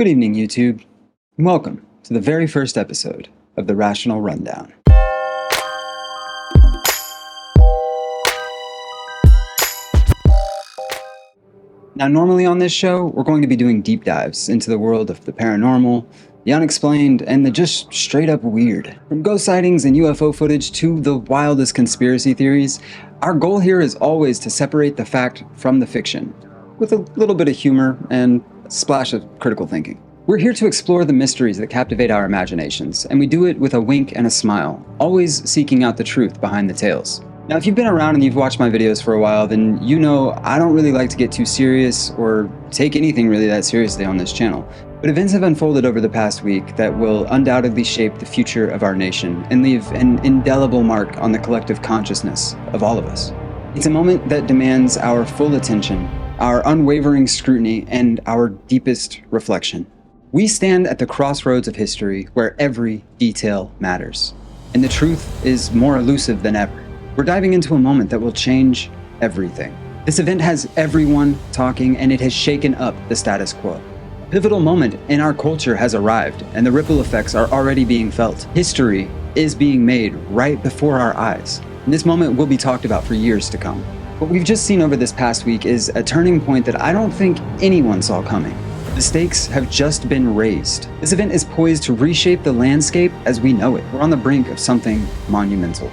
Good evening, YouTube, and welcome to the very first episode of the Rational Rundown. Now, normally on this show, we're going to be doing deep dives into the world of the paranormal, the unexplained, and the just straight up weird. From ghost sightings and UFO footage to the wildest conspiracy theories, our goal here is always to separate the fact from the fiction, with a little bit of humor and a splash of critical thinking. We're here to explore the mysteries that captivate our imaginations, and we do it with a wink and a smile, always seeking out the truth behind the tales. Now, if you've been around and you've watched my videos for a while, then you know I don't really like to get too serious or take anything really that seriously on this channel. But events have unfolded over the past week that will undoubtedly shape the future of our nation and leave an indelible mark on the collective consciousness of all of us. It's a moment that demands our full attention, our unwavering scrutiny, and our deepest reflection. We stand at the crossroads of history where every detail matters, and the truth is more elusive than ever. We're diving into a moment that will change everything. This event has everyone talking, and it has shaken up the status quo. A pivotal moment in our culture has arrived, and the ripple effects are already being felt. History is being made right before our eyes, and this moment will be talked about for years to come. What we've just seen over this past week is a turning point that I don't think anyone saw coming. The stakes have just been raised. This event is poised to reshape the landscape as we know it. We're on the brink of something monumental.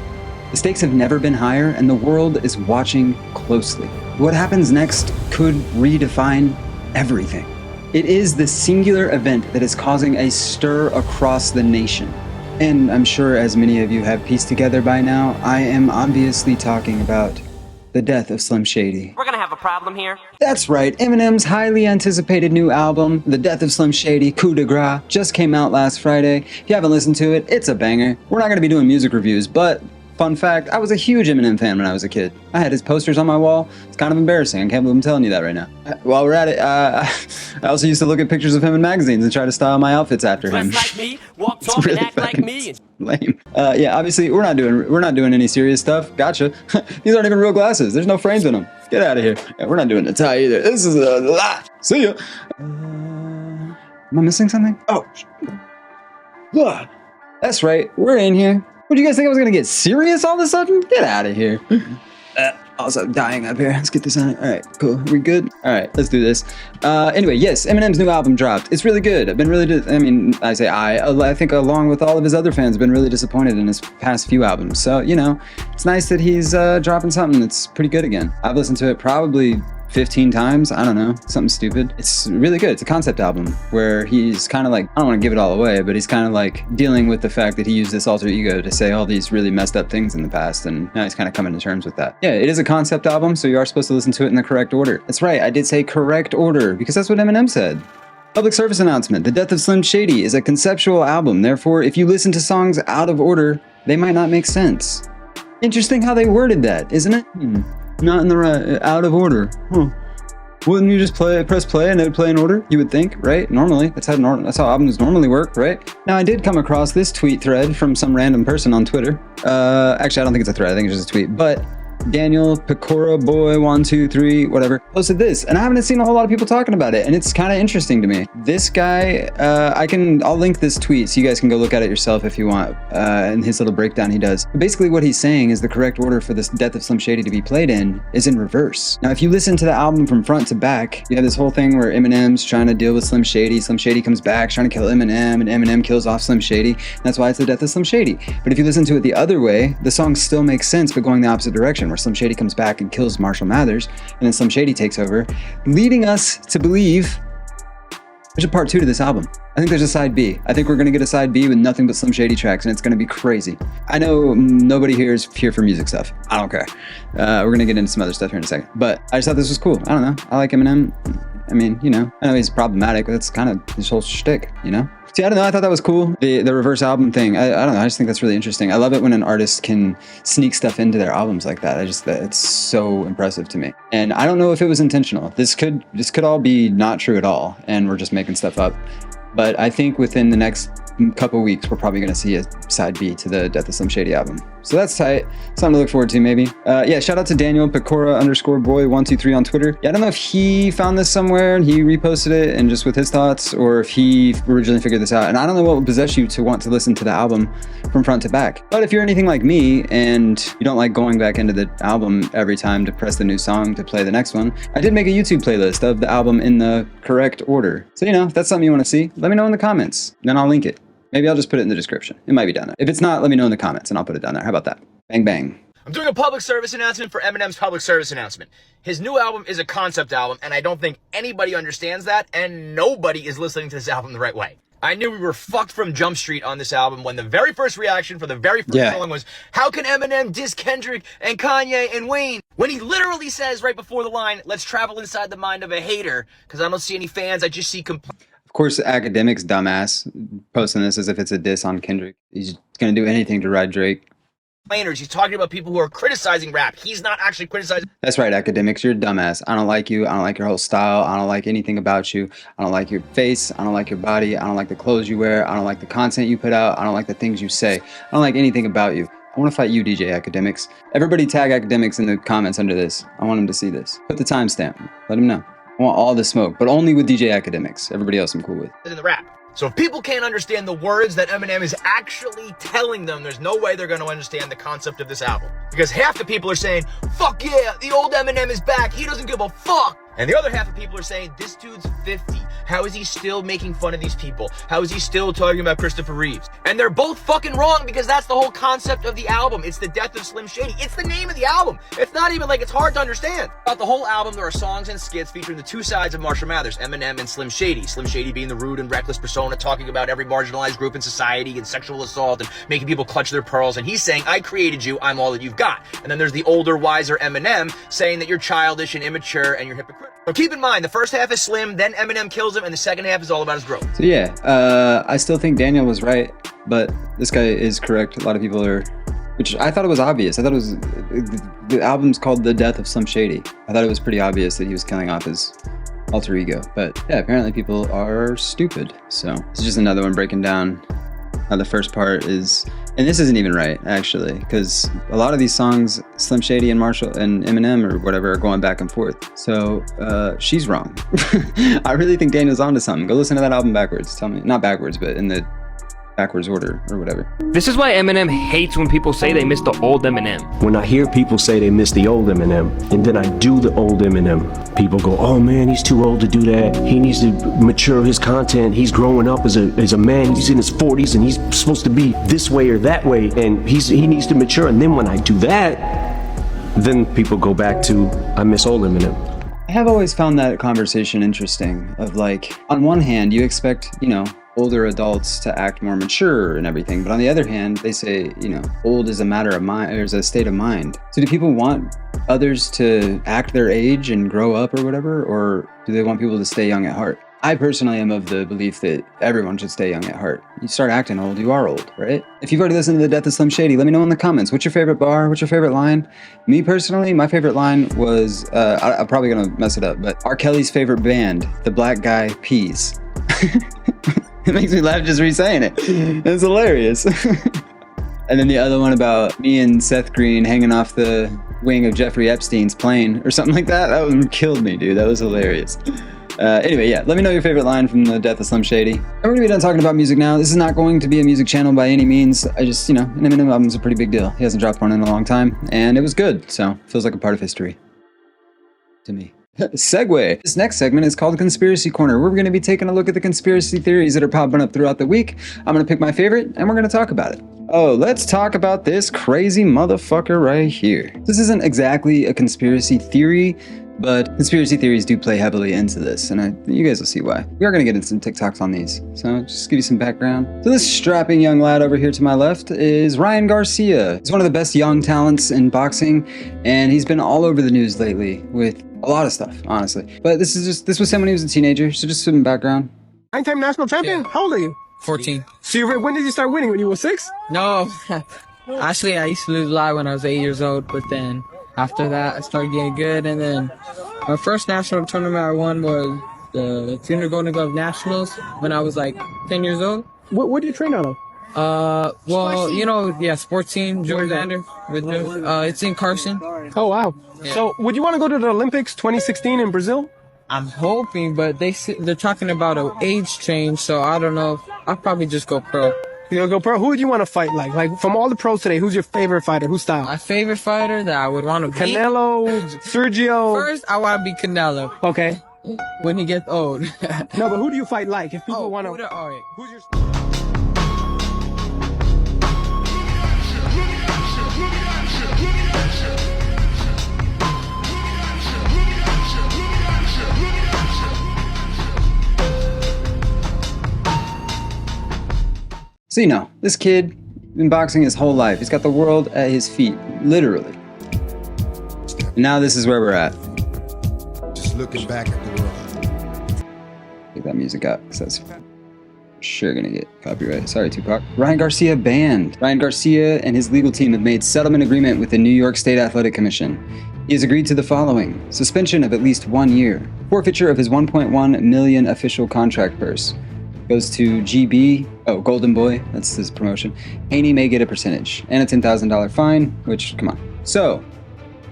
The stakes have never been higher, and the world is watching closely. What happens next could redefine everything. It is the singular event that is causing a stir across the nation. And I'm sure, as many of you have pieced together by now, I am obviously talking about the death of Slim Shady. We're gonna have a problem here. That's right, Eminem's highly anticipated new album, The Death of Slim Shady, Coup de Grace, just came out last Friday. If you haven't listened to it, it's a banger. We're not gonna be doing music reviews, but fun fact, I was a huge Eminem fan when I was a kid. I had his posters on my wall. It's kind of embarrassing. I can't believe I'm telling you that right now. While we're at it, I also used to look at pictures of him in magazines and try to style my outfits after him. Dress like me, walk, talk, and act like me. Lame. Yeah, obviously we're not doing any serious stuff. Gotcha. These aren't even real glasses. There's no frames in them. Get out of here. Yeah, we're not doing the tie either. This is a lot. See ya. Am I missing something? Oh. That's right. We're in here. What, do you guys think I was gonna get serious all of a sudden? Get out of here. Also dying up here. Let's get this on it. All right, cool. We good? All right, let's do this. Anyway, yes, Eminem's new album dropped. It's really good. I've been really, I think along with all of his other fans, have been really disappointed in his past few albums. So, you know, it's nice that he's dropping something that's pretty good again. I've listened to it probably 15 times, I don't know, something stupid. It's really good. It's a concept album where he's kind of like, I don't want to give it all away, but he's kind of like dealing with the fact that he used this alter ego to say all these really messed up things in the past, and now he's kind of coming to terms with that. Yeah, it is a concept album, so you are supposed to listen to it in the correct order. That's right, I did say correct order, because that's what Eminem said. Public service announcement. The Death of Slim Shady is a conceptual album. Therefore, if you listen to songs out of order, they might not make sense. Interesting how they worded that, isn't it? Not in the right, out of order. Huh. Wouldn't you just press play and it would play in order? You would think, right? Normally, that's how albums normally work, right? Now, I did come across this tweet thread from some random person on Twitter. Actually, I don't think it's a thread. I think it's just a tweet. But Daniel Pecora Boy 123 whatever posted this, and I haven't seen a whole lot of people talking about it, and it's kind of interesting to me. This guy, I'll link this tweet so you guys can go look at it yourself if you want, and his little breakdown he does. But basically what he's saying is the correct order for this Death of Slim Shady to be played in is in reverse. Now, if you listen to the album from front to back, you have this whole thing where Eminem's trying to deal with Slim Shady comes back trying to kill Eminem, and Eminem kills off Slim Shady, and that's why it's the Death of Slim Shady. But if you listen to it the other way, the song still makes sense, but going the opposite direction, where Slim Shady comes back and kills Marshall Mathers, and then Slim Shady takes over, leading us to believe there's a part 2 to this album. I think there's a side B. I think we're gonna get a side B with nothing but Slim Shady tracks, and it's gonna be crazy. I know nobody here is here for music stuff. I don't care. We're gonna get into some other stuff here in a second, but I just thought this was cool. I don't know. I like Eminem. I mean, you know, I know he's problematic, but that's kind of his whole shtick, you know? See, I don't know, I thought that was cool. The reverse album thing, I don't know, I just think that's really interesting. I love it when an artist can sneak stuff into their albums like that. It's so impressive to me. And I don't know if it was intentional. This could all be not true at all, and we're just making stuff up. But I think within the next couple weeks, we're probably going to see a side B to the Death of Slim Shady album. So that's tight. Something to look forward to, maybe. Yeah, shout out to Daniel Pecora_boy123 on Twitter. Yeah, I don't know if he found this somewhere and he reposted it and just with his thoughts, or if he originally figured this out. And I don't know what would possess you to want to listen to the album from front to back. But if you're anything like me and you don't like going back into the album every time to press the new song to play the next one, I did make a YouTube playlist of the album in the correct order. So, you know, if that's something you want to see, let me know in the comments. Then I'll link it. Maybe I'll just put it in the description. It might be down there. If it's not, let me know in the comments and I'll put it down there. How about that? Bang, bang. I'm doing a public service announcement for Eminem's public service announcement. His new album is a concept album, and I don't think anybody understands that, and nobody is listening to this album the right way. I knew we were fucked from Jump Street on this album when the very first reaction for the very first song was, how can Eminem diss Kendrick and Kanye and Wayne? When he literally says right before the line, let's travel inside the mind of a hater, because I don't see any fans, I just see Of course, Academic's dumbass posting this as if it's a diss on Kendrick. He's going to do anything to ride Drake. complainers. He's talking about people who are criticizing rap. He's not actually criticizing. That's right, Academics. You're a dumbass. I don't like you. I don't like your whole style. I don't like anything about you. I don't like your face. I don't like your body. I don't like the clothes you wear. I don't like the content you put out. I don't like the things you say. I don't like anything about you. I want to fight you, DJ Academics. Everybody tag Academics in the comments under this. I want them to see this. Put the timestamp. Let them know. I want all the smoke, but only with DJ Academics. Everybody else I'm cool with. In the rap. So if people can't understand the words that Eminem is actually telling them, there's no way they're going to understand the concept of this album. Because half the people are saying, fuck yeah, the old Eminem is back. He doesn't give a fuck. And the other half of people are saying, this dude's 50. How is he still making fun of these people? How is he still talking about Christopher Reeves? And they're both fucking wrong, because that's the whole concept of the album. It's the death of Slim Shady. It's the name of the album. It's not even like it's hard to understand. Throughout the whole album, there are songs and skits featuring the two sides of Marshall Mathers, Eminem and Slim Shady. Slim Shady being the rude and reckless persona, talking about every marginalized group in society and sexual assault and making people clutch their pearls. And he's saying, I created you, I'm all that you've got. And then there's the older, wiser Eminem saying that you're childish and immature and you're hypocritical. So keep in mind, the first half is Slim, then Eminem kills him, and the second half is all about his growth. So yeah, I still think Daniel was right, but this guy is correct. A lot of people are, which I thought it was obvious. I thought it was, the album's called The Death of Slim Shady. I thought it was pretty obvious that he was killing off his alter ego. But yeah, apparently people are stupid. So it's just another one breaking down how the first part is, and this isn't even right, actually, because a lot of these songs, Slim Shady and Marshall and Eminem or whatever, are going back and forth. So she's wrong. I really think Daniel's onto something. Go listen to that album backwards. Tell me, not backwards, but in the backwards order or whatever. This is why Eminem hates when people say they miss the old Eminem. When I hear people say they miss the old Eminem, and then I do the old Eminem, people go, oh man, he's too old to do that. He needs to mature his content. He's growing up as a man. He's in his 40s and he's supposed to be this way or that way, and he needs to mature. And then when I do that, then people go back to, I miss old Eminem. I have always found that conversation interesting of like, on one hand, you expect, you know, older adults to act more mature and everything, but on the other hand, they say, you know, old is a matter of mind, or is a state of mind. So do people want others to act their age and grow up or whatever, or do they want people to stay young at heart? I personally am of the belief that everyone should stay young at heart. You start acting old, you are old, right? If you've already listened to The Death of Slim Shady, let me know in the comments. What's your favorite bar? What's your favorite line? Me personally, my favorite line was, I'm probably gonna mess it up, but R. Kelly's favorite band, The Black Guy Peas. It makes me laugh just re-saying it. It's hilarious. And then the other one about me and Seth Green hanging off the wing of Jeffrey Epstein's plane or something like that. That one killed me, dude. That was hilarious. Anyway, yeah, let me know your favorite line from The Death of Slim Shady. And we're gonna be done talking about music now. This is not going to be a music channel by any means. I just, you know, an Eminem album's a pretty big deal. He hasn't dropped one in a long time, and it was good, so feels like a part of history to me. Segue. This next segment is called Conspiracy Corner. We're going to be taking a look at the conspiracy theories that are popping up throughout the week. I'm going to pick my favorite, and we're going to talk about it. Oh, let's talk about this crazy motherfucker right here. This isn't exactly a conspiracy theory, but conspiracy theories do play heavily into this, and you guys will see why. We are going to get into some TikToks on these, so just give you some background. So this strapping young lad over here to my left is Ryan Garcia. He's one of the best young talents in boxing, and he's been all over the news lately with a lot of stuff, honestly. But this was him when he was a teenager, so just some background. Nine-time national champion? Yeah. How old are you? 14. So when did you start winning? When you were 6? No. Actually, I used to lose a lot when I was 8 years old, but then after that, I started getting good, and then my first national tournament I won was the Junior Golden Glove Nationals when I was like 10 years old. What do you train out of? Well, you know, yeah, sports team, George Ander. It's in Carson. Oh, wow. Yeah. So, would you want to go to the Olympics 2016 in Brazil? I'm hoping, but they're talking about an age change, so I don't know. I'll probably just go pro. You'll go pro. Who would you want to fight like? Like, from all the pros today, who's your favorite fighter? Whose style? My favorite fighter that I would want to beat. Canelo, Sergio. First, I want to be Canelo Okay. when he gets old. No, but who do you fight like? If people want to. All right. Who's your. So you know, this kid been boxing his whole life. He's got the world at his feet, literally. And now this is where we're at. Just looking back at the world. Get that music out, because that's sure gonna get copyright. Sorry, Tupac. Ryan Garcia banned. Ryan Garcia and his legal team have made settlement agreement with the New York State Athletic Commission. He has agreed to the following: suspension of at least 1 year, forfeiture of his 1.1 million official contract purse. Goes to GB, Golden Boy, that's his promotion. Haney may get a percentage, and a $10,000 fine, which, come on. So,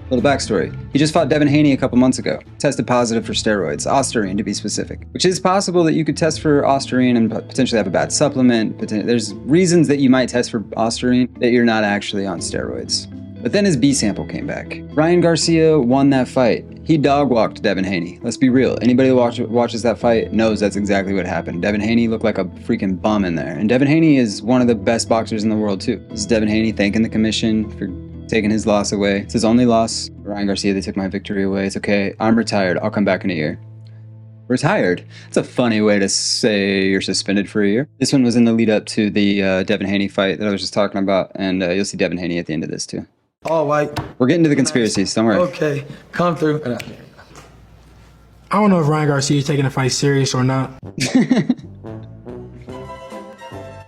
little backstory. He just fought Devin Haney a couple months ago. Tested positive for steroids, ostarine to be specific. Which is possible that you could test for ostarine and potentially have a bad supplement. There's reasons that you might test for ostarine that you're not actually on steroids. But then his B sample came back. Ryan Garcia won that fight. He dog-walked Devin Haney. Let's be real. Anybody that watches that fight knows that's exactly what happened. Devin Haney looked like a freaking bum in there. And Devin Haney is one of the best boxers in the world too. This is Devin Haney thanking the commission for taking his loss away. It's his only loss. Ryan Garcia, they took my victory away. It's okay. I'm retired. I'll come back in a year. Retired? That's a funny way to say you're suspended for a year. This one was in the lead up to the Devin Haney fight that I was just talking about. And you'll see Devin Haney at the end of this too. All white. We're getting to the conspiracies, don't worry. Okay, come through. I don't know if Ryan Garcia is taking the fight serious or not.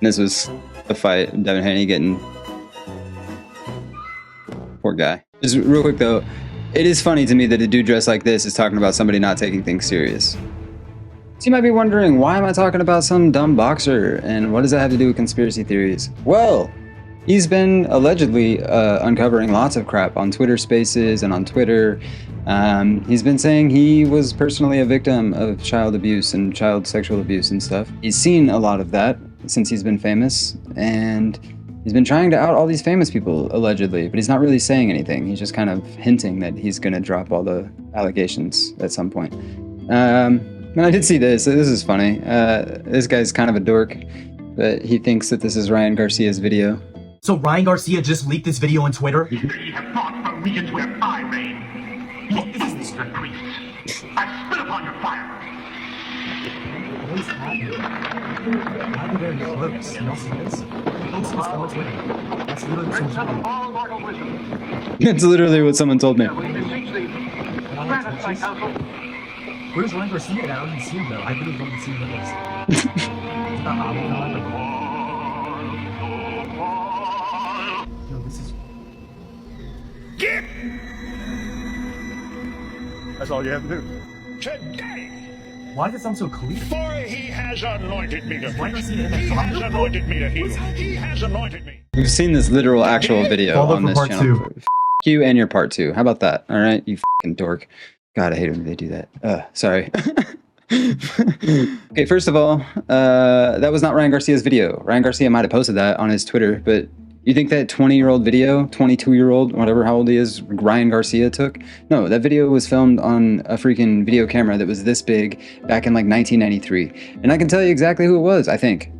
This was the fight, Devin Haney getting... Poor guy. Just real quick though, it is funny to me that a dude dressed like this is talking about somebody not taking things serious. So you might be wondering, why am I talking about some dumb boxer, and what does that have to do with conspiracy theories? Well, he's been allegedly uncovering lots of crap on Twitter Spaces and on Twitter. He's been saying he was personally a victim of child abuse and child sexual abuse and stuff. He's seen a lot of that since he's been famous, and he's been trying to out all these famous people, allegedly, but he's not really saying anything. He's just kind of hinting that he's gonna drop all the allegations at some point. And I did see this. This is funny. This guy's kind of a dork, but he thinks that this is Ryan Garcia's video. So Ryan Garcia just leaked this video on Twitter? We have fought for regions where I reign. Look, this is the priest. I spit upon your fire. What is happening? Why are they close? You don't see this? Post this on Twitter. That's literally what someone told me. All mortal wisdom. That's literally what someone told me. We beseech thee. Grant us thy counsel. Where's Ryan Garcia at? I don't even see him though. I really don't see him. No, this is... Get! That's all you have to do. Today. Why does it sound so clear? For he has anointed me to Why preach. does he have He a has anointed me to heal. He has anointed me. We've seen this literal actual video Follow on for this part channel. two. F you and your part 2. How about that? All right, you fucking dork. God, I hate when they do that. Sorry. Okay, first of all, that was not Ryan Garcia's video. Ryan Garcia might have posted that on his Twitter, but you think that 20-year-old video, 22-year-old, whatever how old he is, Ryan Garcia took? No, that video was filmed on a freaking video camera that was this big back in like 1993. And I can tell you exactly who it was, I think.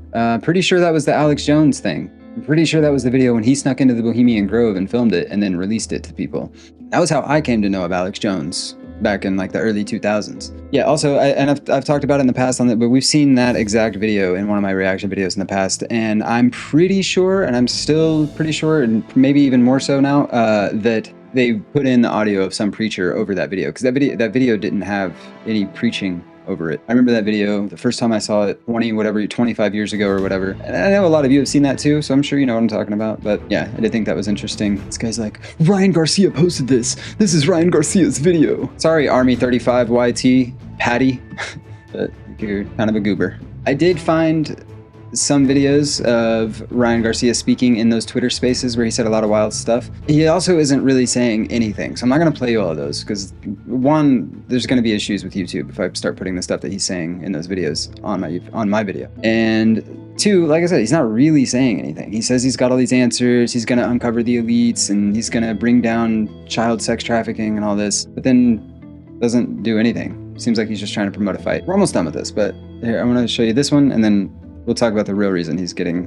Pretty sure that was the Alex Jones thing. I'm pretty sure that was the video when he snuck into the Bohemian Grove and filmed it and then released it to people. That was how I came to know of Alex Jones back in like the early 2000s. Yeah, also, I've talked about it in the past on that, but we've seen that exact video in one of my reaction videos in the past, and I'm pretty sure, and I'm still pretty sure, and maybe even more so now, that they put in the audio of some preacher over that video, because that video didn't have any preaching over it. I remember that video the first time I saw it 25 years ago or whatever. And I know a lot of you have seen that too, so I'm sure you know what I'm talking about. But yeah, I did think that was interesting. This guy's like, Ryan Garcia posted this. This is Ryan Garcia's video. Sorry, Army 35 YT, Patty, but you're kind of a goober. I did find some videos of Ryan Garcia speaking in those Twitter spaces where he said a lot of wild stuff. He also isn't really saying anything. So I'm not going to play you all of those because, one, there's going to be issues with YouTube if I start putting the stuff that he's saying in those videos on my video. And two, like I said, he's not really saying anything. He says he's got all these answers, he's going to uncover the elites, and he's going to bring down child sex trafficking and all this, but then doesn't do anything. Seems like he's just trying to promote a fight. We're almost done with this, but here, I want to show you this one, and then we'll talk about the real reason he's getting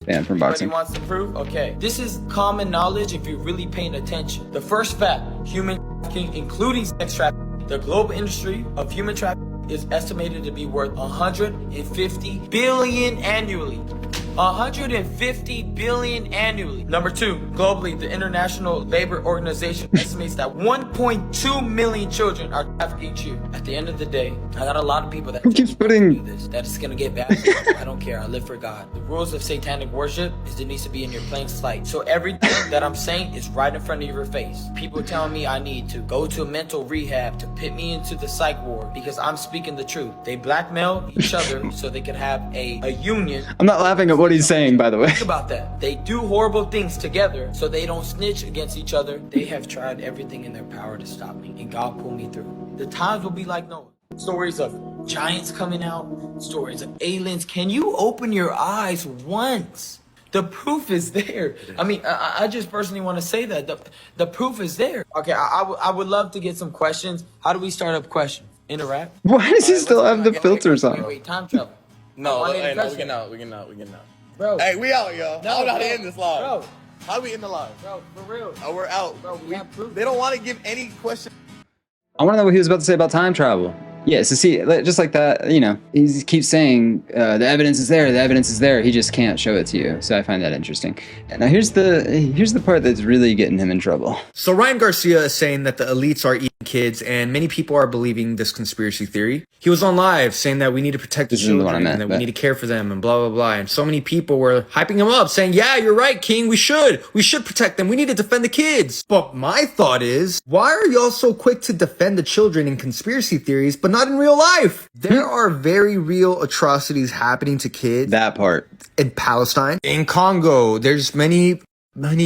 banned from boxing. Wants to prove? Okay. This is common knowledge if you're really paying attention. The first fact, human trafficking, including sex trafficking, the global industry of human trafficking is estimated to be worth $150 billion annually. 150 billion annually. Number two, globally, the International Labor Organization estimates that 1.2 million children are trafficked each year. At the end of the day, I got a lot of people that keeps putting do this. That is gonna get bad. I don't care. I live for God. The rules of satanic worship is it needs to be in your plain sight. So everything that I'm saying is right in front of your face. People telling me I need to go to a mental rehab to put me into the psych ward because I'm speaking the truth. They blackmail each other so they can have a union. I'm not laughing at what he's saying, by the way. Think about that. They do horrible things together so they don't snitch against each other. They have tried everything in their power to stop me, and God pulled me through. The times will be like Noah. Stories of giants coming out, stories of aliens. Can you open your eyes once? The proof is there. I mean, I just personally want to say that. The proof is there. Okay, I would love to get some questions. How do we start up questions? Interact? Why does he still have the filters on? Wait, time travel. No, we can out. Bro. Hey, we out, y'all. No, I don't know how bro. to end this live. Bro. How do we end the live? Bro, for real. Oh, we're out. Bro, we have proof. They don't want to give any question. I want to know what he was about to say about time travel. Yeah, so see, just like that, you know, he keeps saying the evidence is there, the evidence is there. He just can't show it to you. So I find that interesting. And now here's the part that's really getting him in trouble. So Ryan Garcia is saying that the elites are eating kids, and many people are believing this conspiracy theory. He was on live saying that we need to protect the children and that we need to care for them and blah, blah, blah. And so many people were hyping him up saying, yeah, you're right, King. We should protect them. We need to defend the kids. But my thought is, why are y'all so quick to defend the children in conspiracy theories, but not in real life? There are very real atrocities happening to kids. That part. In Palestine, in Congo, there's many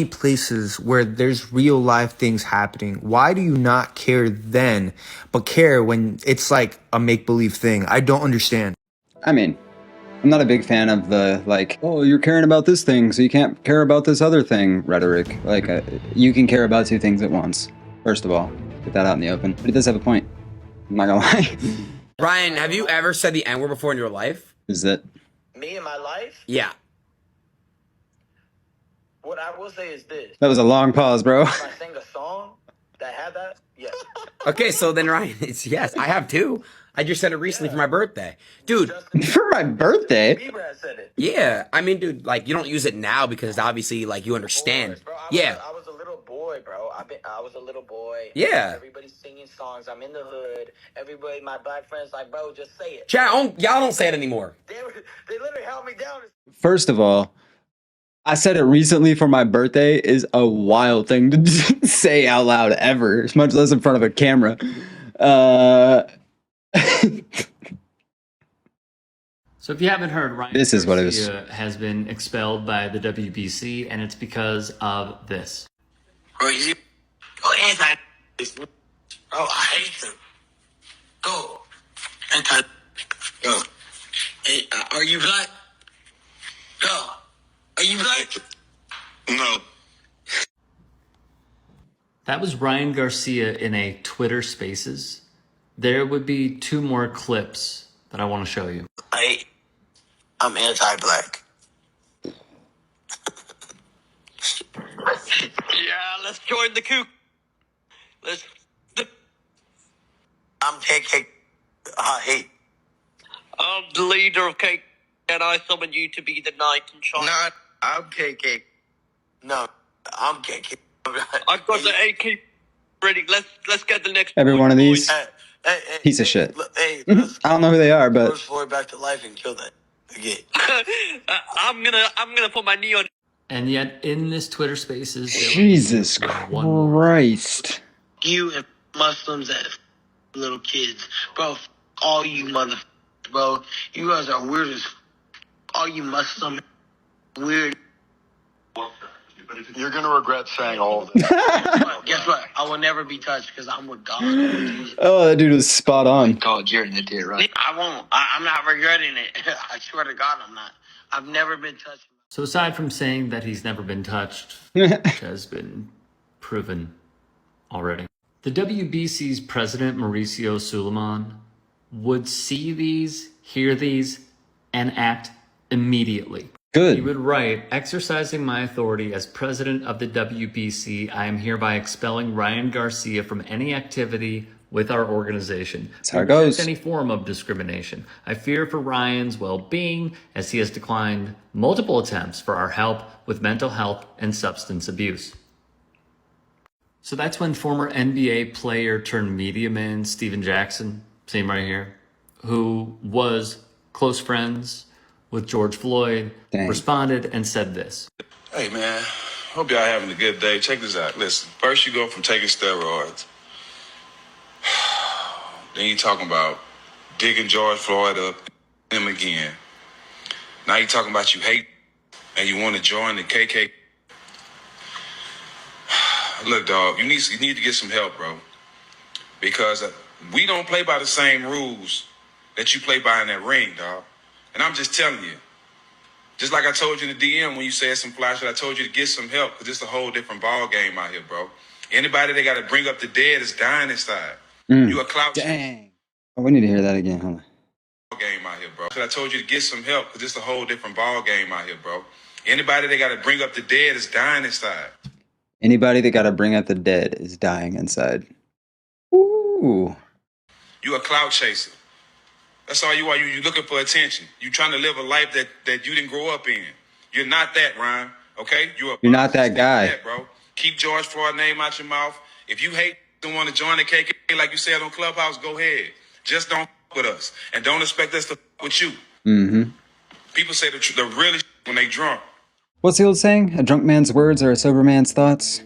places where there's real life things happening. Why do you not care then, but care when it's like a make-believe thing? I don't understand. I mean, I'm not a big fan of the, like, oh, you're caring about this thing, so you can't care about this other thing rhetoric. Like, you can care about two things at once. First of all, get that out in the open. But it does have a point. I'm not gonna lie. Ryan, have you ever said the N-word before in your life? Is that? Me in my life? Yeah. What I will say is this. That was a long pause, bro. If I sing a song that had that, yes. Okay, so then Ryan, it's yes, I have too. I just said it recently for my birthday. Dude. For my birthday? Bieber has said it. Yeah, I mean, dude, like, you don't use it now because obviously, like, you understand. Bro, I was a little boy, bro. I was a little boy. Yeah. Everybody's singing songs. I'm in the hood. Everybody, my black friends, like, bro, just say it. Chat, y'all don't say it anymore. They literally held me down. First of all, I said it recently for my birthday is a wild thing to say out loud ever, much less in front of a camera. So if you haven't heard, Ryan this is what it is. has been expelled by the WBC, and it's because of this. Bro, you anti. Bro, I hate them. Go. Anti. Go. Hey, are you black? Go. Are you black? No. That was Ryan Garcia in a Twitter Spaces. There would be two more clips that I want to show you. I'm anti-black. Yeah, let's join the coup. I'm KK. I hate. I'm the leader of KK, and I summon you to be the knight in shining. Not. I'm KK. No, I'm KK. I've got the AK ready. Let's get the next. Every one of these. Piece of shit. Hey, I don't know who they are, but George Floyd back to life and kill that again. I'm gonna put my knee on. And yet, in this Twitter Spaces, Jesus Christ. You and Muslims that little kids, bro. All you mother, bro. You guys are weird as. all you Muslim weird. You're gonna regret saying all of this. Guess what? I will never be touched because I'm with God. Oh, that dude was spot on. God, you're an idiot, right? I won't. I'm not regretting it. I swear to God, I'm not. I've never been touched. So aside from saying that he's never been touched, which has been proven already, the WBC's president, Mauricio Suleiman, would see these, hear these, and act immediately. Good. He would write, exercising my authority as president of the WBC, I am hereby expelling Ryan Garcia from any activity with our organization. That's how it goes. Any form of discrimination. I fear for Ryan's well-being as he has declined multiple attempts for our help with mental health and substance abuse. So that's when former NBA player turned media man Steven Jackson, same right here, who was close friends with George Floyd, responded and said this. Hey man, hope y'all having a good day. Check this out. Listen, first you go from taking steroids. Then you talking about digging George Floyd up, him again. Now you talking about you hate and you want to join the KKK. Look, dog, you need to get some help, bro. Because we don't play by the same rules that you play by in that ring, dog. And I'm just telling you, just like I told you in the DM when you said some fly shit, I told you to get some help because it's a whole different ball game out here, bro. Anybody that got to bring up the dead is dying inside. You a clout. Dang. Oh, we need to hear that again. Hold on. Game out here, bro. So I told you to get some help because it's a whole different ball game out here, bro. Anybody that got to bring up the dead is dying inside. Anybody that got to bring up the dead is dying inside. Ooh. You a clout chaser. That's all you are. You looking for attention. You trying to live a life that you didn't grow up in. You're not that, Ryan. Okay? You're not that guy. That, bro. Keep George Floyd's name out your mouth. If you hate and want to join the KKK like you said on Clubhouse, go ahead. Just don't with us. And don't expect us to with you. Mm-hmm. People say the really when they drunk. What's the old saying? A drunk man's words are a sober man's thoughts.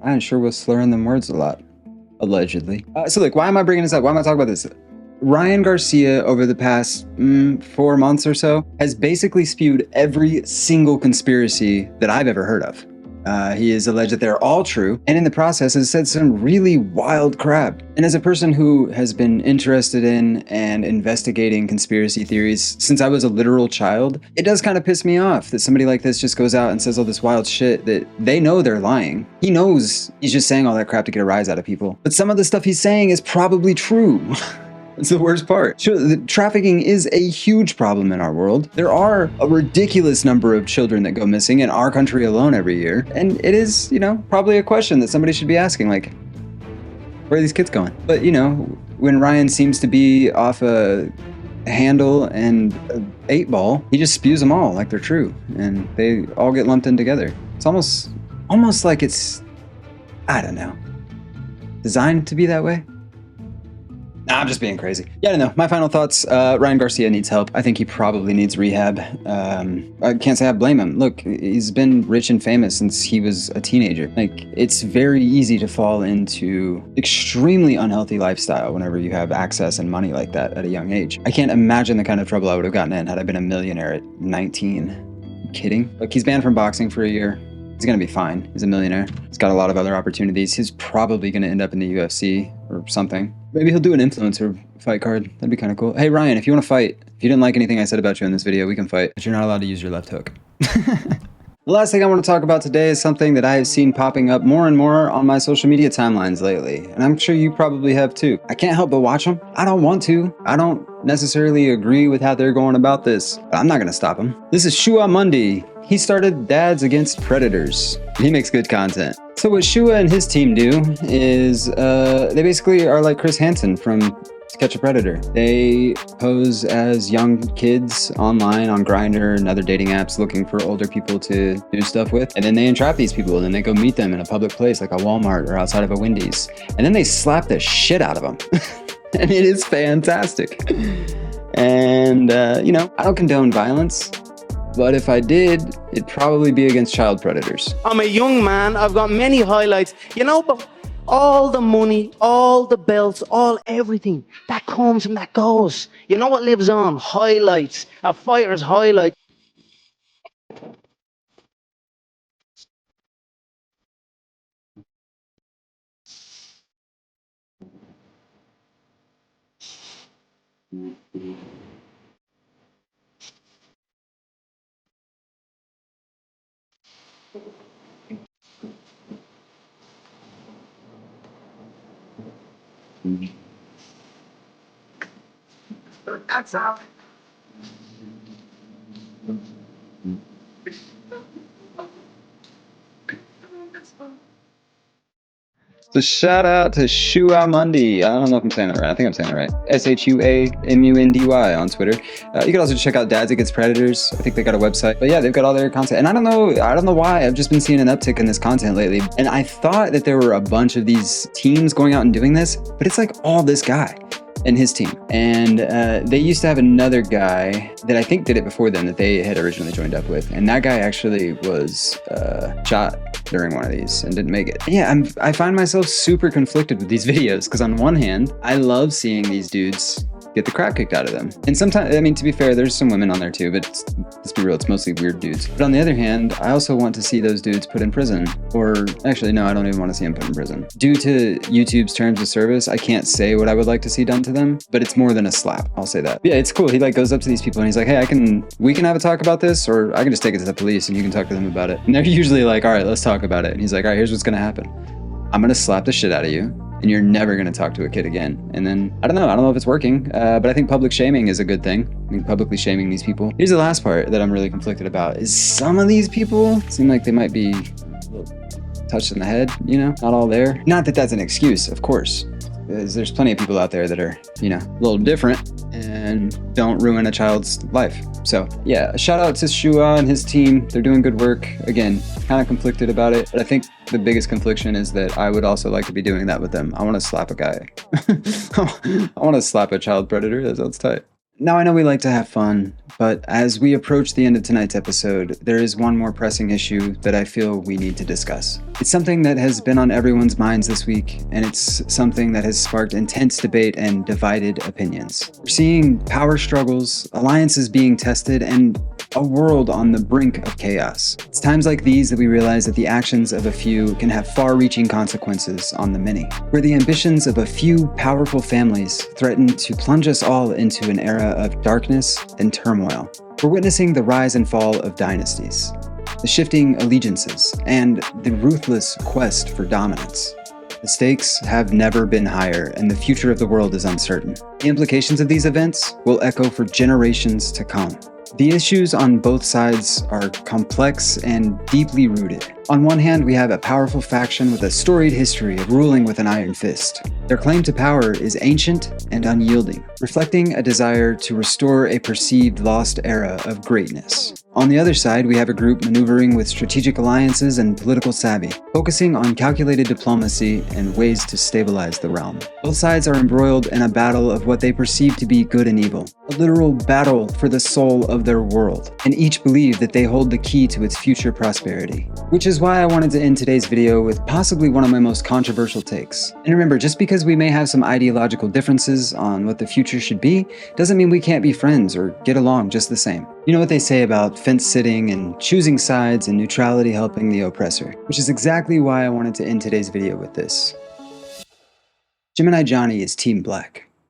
I sure was slurring them words a lot. Allegedly. So look, why am I bringing this up? Why am I talking about this? Ryan Garcia, over the past 4 months or so, has basically spewed every single conspiracy that I've ever heard of. He has alleged that they're all true, and in the process has said some really wild crap. And as a person who has been interested in and investigating conspiracy theories since I was a literal child, it does kind of piss me off that somebody like this just goes out and says all this wild shit that they know they're lying. He knows he's just saying all that crap to get a rise out of people. But some of the stuff he's saying is probably true. That's the worst part. Sure, the trafficking is a huge problem in our world. There are a ridiculous number of children that go missing in our country alone every year. And it is, probably a question that somebody should be asking, like, where are these kids going? But, when Ryan seems to be off a handle and an 8-ball, he just spews them all like they're true. And they all get lumped in together. It's almost like it's, I don't know, designed to be that way. Nah, I'm just being crazy. Yeah, I don't know. My final thoughts, Ryan Garcia needs help. I think he probably needs rehab. I can't say I blame him. Look, he's been rich and famous since he was a teenager. Like, it's very easy to fall into extremely unhealthy lifestyle whenever you have access and money like that at a young age. I can't imagine the kind of trouble I would have gotten in had I been a millionaire at 19. Are you kidding? Look, he's banned from boxing for a year. He's gonna be fine. He's a millionaire. He's got a lot of other opportunities. He's probably gonna end up in the UFC or something. Maybe he'll do an influencer fight card. That'd be kind of cool. Hey, Ryan, if you want to fight, if you didn't like anything I said about you in this video, we can fight. But you're not allowed to use your left hook. The last thing I want to talk about today is something that I have seen popping up more and more on my social media timelines lately. And I'm sure you probably have too. I can't help but watch them. I don't want to. I don't necessarily agree with how they're going about this, but I'm not going to stop them. This is Shua Mundi. He started Dads Against Predators. He makes good content. So what Shua and his team do is they basically are like Chris Hansen from To Catch a Predator. They pose as young kids online on Grindr and other dating apps looking for older people to do stuff with. And then they entrap these people and then they go meet them in a public place like a Walmart or outside of a Wendy's. And then they slap the shit out of them. And it is fantastic. And, I don't condone violence. But if I did, it'd probably be against child predators. I'm a young man. I've got many highlights. But all the money, all the belts, everything, that comes and that goes. You know what lives on? Highlights. A fighter's highlight. That's how. So shout out to Shua Mundi. I don't know if I'm saying that right. I think I'm saying it right. SHUAMUNDY on Twitter. You can also check out Dads Against Predators. I think they got a website. But yeah, they've got all their content. And I don't know why. I've just been seeing an uptick in this content lately. And I thought that there were a bunch of these teams going out and doing this, but it's like all this guy and his team. And they used to have another guy that I think did it before them that they had originally joined up with. And that guy actually was shot during one of these and didn't make it. Yeah, I find myself super conflicted with these videos because on one hand, I love seeing these dudes get the crap kicked out of them. And sometimes, I mean, to be fair, there's some women on there too, but let's be real, it's mostly weird dudes. But on the other hand, I also want to see those dudes put in prison. Or actually, no, I don't even want to see them put in prison. Due to YouTube's terms of service, I can't say what I would like to see done to them, but it's more than a slap. I'll say that. Yeah, it's cool. He like goes up to these people and he's like, hey, we can have a talk about this, or I can just take it to the police and you can talk to them about it. And they're usually like, all right, let's talk about it. And he's like, all right, here's what's gonna happen. I'm gonna slap the shit out of you, and you're never gonna talk to a kid again. And then, I don't know if it's working, but I think public shaming is a good thing. I mean, publicly shaming these people. Here's the last part that I'm really conflicted about, is some of these people seem like they might be a little touched in the head, you know? Not all there. Not that that's an excuse, of course. There's plenty of people out there that are, you know, a little different and don't ruin a child's life. So yeah, shout out to Shua and his team. They're doing good work. Again, kind of conflicted about it, but I think the biggest confliction is that I would also like to be doing that with them. I want to slap a guy. I want to slap a child predator. That sounds tight. Now, I know we like to have fun, but as we approach the end of tonight's episode, there is one more pressing issue that I feel we need to discuss. It's something that has been on everyone's minds this week, and it's something that has sparked intense debate and divided opinions. We're seeing power struggles, alliances being tested, and a world on the brink of chaos. It's times like these that we realize that the actions of a few can have far-reaching consequences on the many, where the ambitions of a few powerful families threaten to plunge us all into an era of darkness and turmoil. We're witnessing the rise and fall of dynasties, the shifting allegiances, and the ruthless quest for dominance. The stakes have never been higher, and the future of the world is uncertain. The implications of these events will echo for generations to come. The issues on both sides are complex and deeply rooted. On one hand, we have a powerful faction with a storied history of ruling with an iron fist. Their claim to power is ancient and unyielding, reflecting a desire to restore a perceived lost era of greatness. On the other side, we have a group maneuvering with strategic alliances and political savvy, focusing on calculated diplomacy and ways to stabilize the realm. Both sides are embroiled in a battle of what they perceive to be good and evil, a literal battle for the soul of their world, and each believe that they hold the key to its future prosperity. Which is why I wanted to end today's video with possibly one of my most controversial takes. And remember, just because we may have some ideological differences on what the future should be, doesn't mean we can't be friends or get along just the same. You know what they say about fence sitting and choosing sides and neutrality helping the oppressor, which is exactly why I wanted to end today's video with this. Gemini Jonny is Team Black.